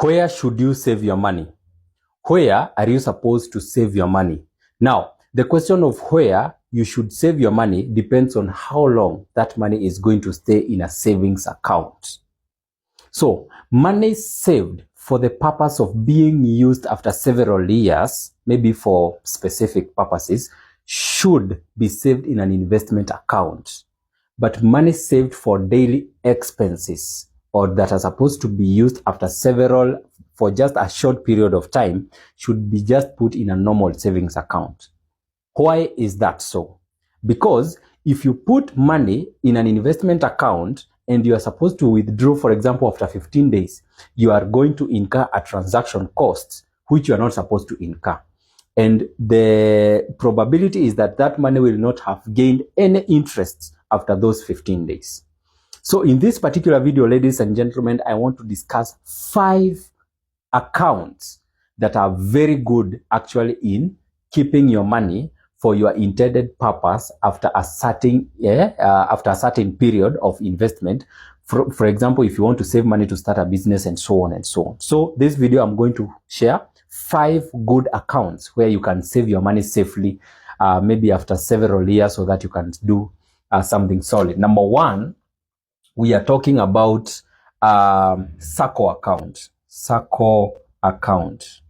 Where should you save your money? Where are you supposed to save your money? Now, the question of where you should save your money depends on how long that money is going to stay in a savings account. So, money saved for the purpose of being used after several years, maybe for specific purposes, should be saved in an investment account. But money saved for daily expenses or that are supposed to be used after for just a short period of time should be just put in a normal savings account. Why is that so? Because if you put money in an investment account and you are supposed to withdraw, for example, after 15 days, you are going to incur a transaction cost, which you are not supposed to incur. And the probability is that that money will not have gained any interest after those 15 days. So in this particular video, ladies and gentlemen, I want to discuss 5 accounts that are very good actually in keeping your money for your intended purpose after a certain period of investment. For example, if you want to save money to start a business and so on and so on. So this video, I'm going to share 5 good accounts where you can save your money safely, maybe after several years, so that you can do something solid. Number 1, we are talking about Sacco account. Sacco account.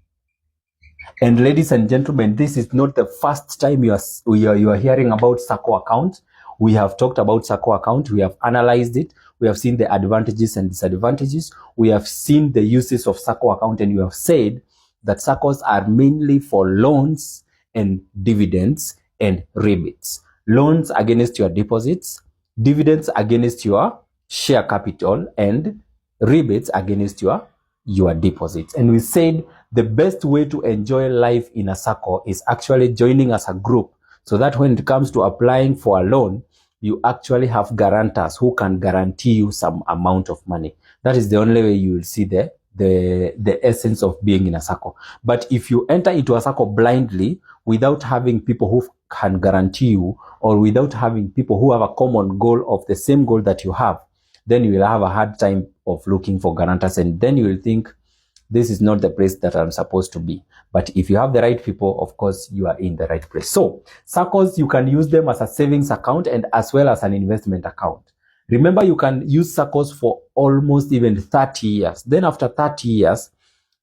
And ladies and gentlemen, this is not the first time you are hearing about Sacco account. We have talked about Sacco account. We have analyzed it. We have seen the advantages and disadvantages. We have seen the uses of Sacco account, and we have said that Saccos are mainly for loans and dividends and rebates. Loans against your deposits, dividends against your share capital, and rebates against your deposits. And we said the best way to enjoy life in a Sacco is actually joining as a group, so that when it comes to applying for a loan, you actually have guarantors who can guarantee you some amount of money. That is the only way you will see the essence of being in a Sacco. But if you enter into a Sacco blindly without having people who can guarantee you, or without having people who have a common goal of the same goal that you have, then you will have a hard time of looking for guarantors, and then you will think, this is not the place that I'm supposed to be. But if you have the right people, of course, you are in the right place. So Saccos, you can use them as a savings account and as well as an investment account. Remember, you can use Saccos for almost even 30 years. Then after 30 years,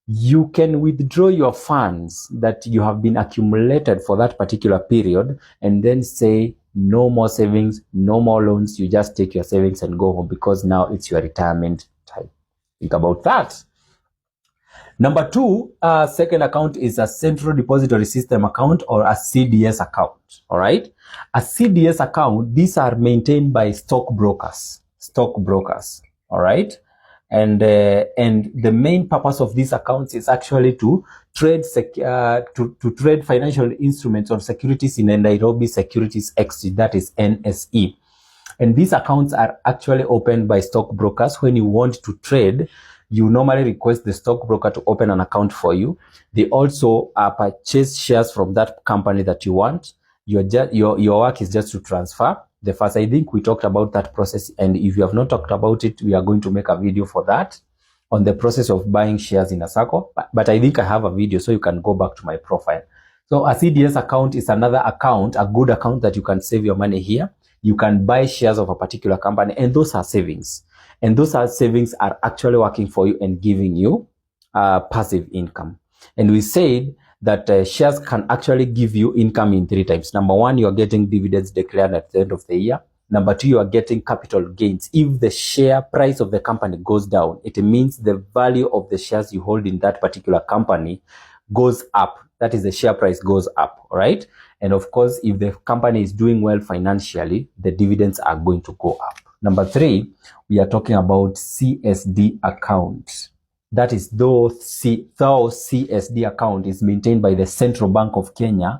you can withdraw your funds that you have been accumulated for that particular period, and then say, no more savings, no more loans. You just take your savings and go home, because now it's your retirement time. Think about that. Number 2, second account is a Central Depository System account, or a CDS account. All right. A CDS account, these are maintained by stockbrokers. All right. And the main purpose of these accounts is actually to trade trade financial instruments or securities in the Nairobi Securities Exchange, that is NSE. And these accounts are actually opened by stockbrokers. When you want to trade, you normally request the stockbroker to open an account for you. They also purchase shares from that company that you want. Your work is just to transfer the funds. I think we talked about that process, and if you have not talked about it, we are going to make a video for that, on the process of buying shares in a Sacco. But I think I have a video, so you can go back to my profile. So a CDS account is another account, a good account that you can save your money here. You can buy shares of a particular company, and those are savings. And those savings are actually working for you and giving you passive income. And we said that shares can actually give you income in 3 types. Number 1, you are getting dividends declared at the end of the year. Number 2, you are getting capital gains. If the share price of the company goes down, it means the value of the shares you hold in that particular company goes up. That is, the share price goes up, all right? And of course, if the company is doing well financially, the dividends are going to go up. Number 3, we are talking about CSD account. That is, though CSD account is maintained by the Central Bank of Kenya,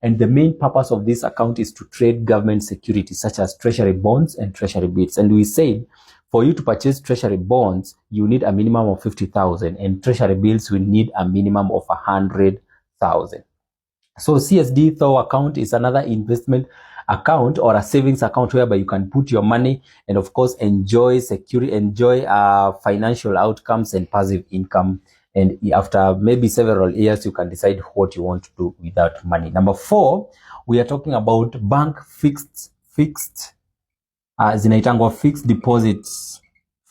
and the main purpose of this account is to trade government securities such as treasury bonds and treasury bills. And we said, for you to purchase treasury bonds, you need a minimum of 50,000, and treasury bills will need a minimum of 100,000. So CSD account is another investment account or a savings account whereby you can put your money and of course enjoy security, enjoy financial outcomes and passive income. And after maybe several years, you can decide what you want to do with that money. Number 4, we are talking about bank fixed zinaitangwa fixed deposits,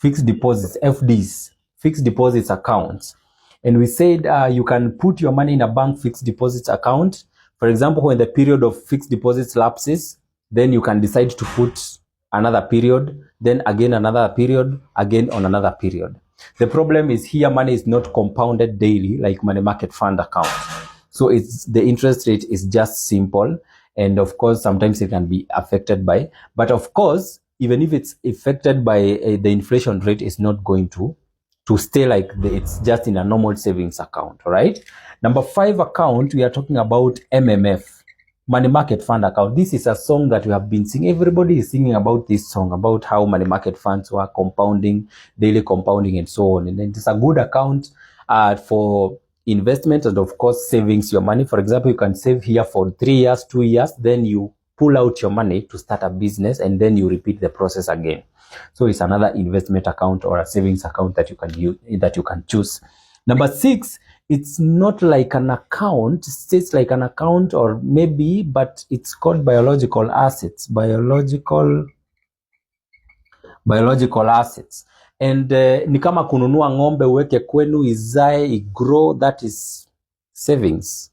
FDs, fixed deposits accounts. And we said you can put your money in a bank fixed deposits account. For example, when the period of fixed deposits lapses, then you can decide to put another period, then again another period, again on another period. The problem is here money is not compounded daily like money market fund account. So the interest rate is just simple, and of course sometimes it can be affected by, but of course even if it's affected by the inflation rate, is not going to stay like it's just in a normal savings account. All right. Number 5 account, we are talking about MMF, money market fund account. This is a song that we have been singing. Everybody is singing about this song, about how money market funds were compounding, daily compounding and so on. And it's a good account for investment and of course savings your money. For example, you can save here for 3 years, 2 years, then you pull out your money to start a business and then you repeat the process again. So it's another investment account or a savings account that you can use, that you can choose. Number 6, it's not like an account, it's like an account or maybe, but it's called biological assets, biological assets. And ni kama kununua ng'ombe uweke kwenu izae igrow, that is savings.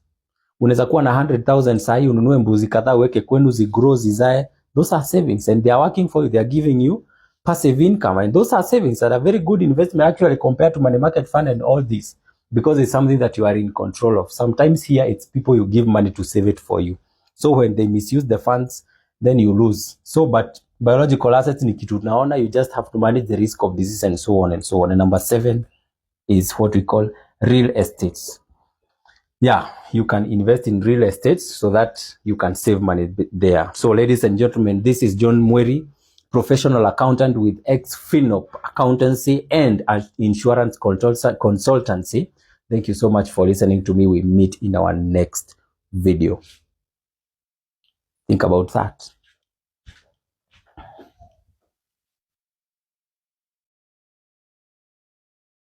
Unaweza kuwa na 100,000 sahi, ununue mbuzi kadhaa uweke kwenu zigrow zizae, those are savings and they are working for you, they are giving you passive income, and those are savings that are very good investment actually compared to money market fund and all this, because it's something that you are in control of. Sometimes here it's people you give money to save it for you, so when they misuse the funds then you lose. So but biological assets ni kitu tunaona, you just have to manage the risk of disease and so on and so on. And number 7 is what we call real estates. Yeah, you can invest in real estate so that you can save money there. So ladies and gentlemen, this is John Mweri, professional accountant with ex-FinOp accountancy and insurance consultancy. Thank you so much for listening to me. We meet in our next video. Think about that.